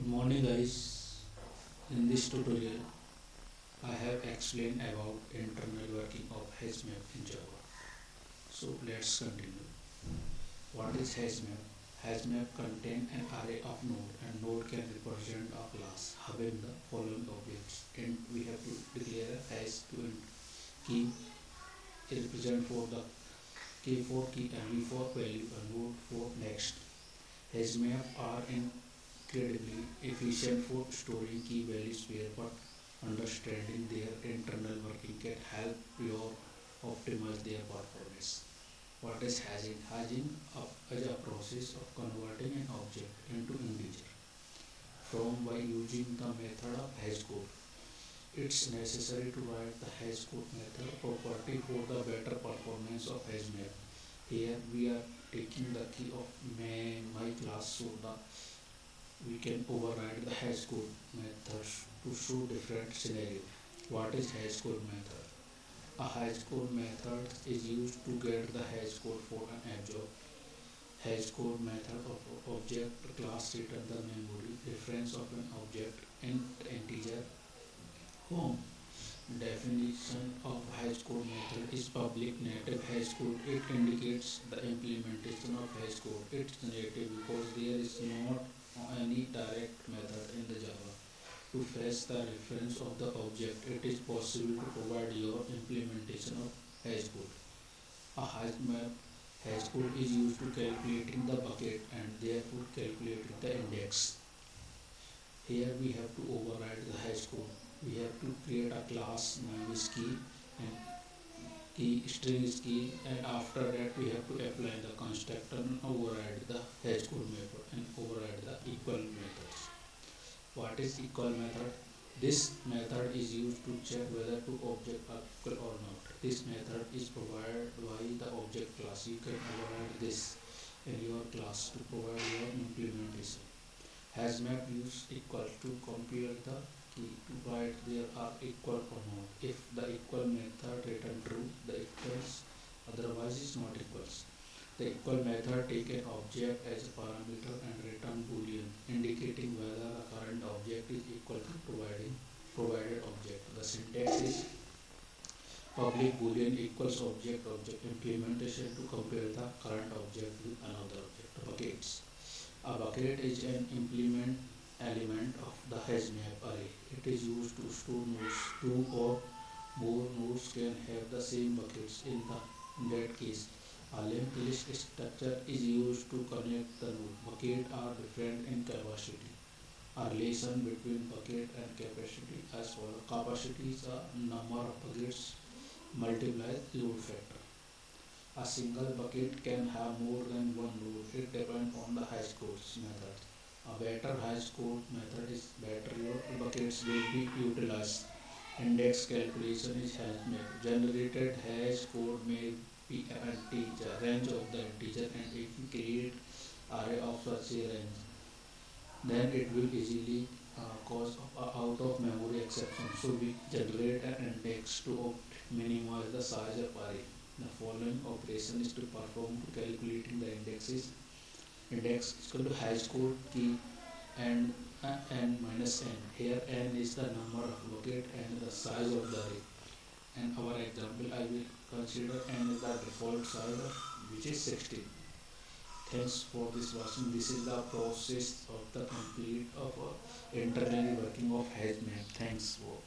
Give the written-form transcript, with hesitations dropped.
Morning guys, in this tutorial I have explained about internal working of HashMap in Java. So let's continue. What is HashMap? HashMap contains an array of nodes and node can represent a class having the following objects, and we have to declare a hash to key represent for the key for key and v for value and node for next. HashMap are incredibly efficient for storing key values where but understanding their internal working can help you optimize their performance. What is hashing? Hashing is a process of converting an object into integer from by using the method of hash code. It's necessary to write the hash code method property for the better performance of HashMap. Here we are taking the key of my class so that we can override the hash code methods to show different scenario. What is hash code method? A hash code method is used to get the hash code for an object. Hash code method of object class return the memory reference of an object in integer home. Definition of hash code method is public native hash code. It indicates the implementation of hash code. It's native because there is not any direct method in the Java to fetch the reference of the object. It is possible to provide your implementation of hash code. A hash code is used to calculating the bucket and therefore calculating the index. Here we have to override the hash code. We have to create a class name is key and key string is key, and after that we have to apply the constructor and override the hash code method and override the equal methods. What is equal method? This method is used to check whether two objects are equal or not. This method is provided by the object class. You can override this in your class to provide your implementation. HashMap use equal to compare the key to write there are equal or not. If the equal method return true, the equals, otherwise is not equals. The equal method take an object as a parameter and return boolean indicating whether the current object is equal to provided object. The syntax is public boolean equals object implementation to compare the current object with another object. Buckets. A bucket is an implement element of the HashMap array. It is used to store nodes. Two or more nodes can have the same buckets. In that case, a linked list structure is used to connect the node. Buckets are different in capacity. A relation between bucket and capacity as follows. Capacity is a number of buckets multiplied load factor. A single bucket can have more than one node. It depends on the hash code method. A better hash code method is better your buckets will be utilized. Index calculation is HashMap. Generated hash code may be an integer, range of the integer, and if we create array of such a range, then it will easily cause out of memory exception. So we generate an index to minimize the size of array. The following operation is to perform to calculating the indexes. Index is equal to hash code key and n minus n. Here n is the number of bucket and the size of the array. And our example I will consider n is the default size of which is 16. Thanks for this watching. This is the process of the complete of internally working of HashMap. Thanks for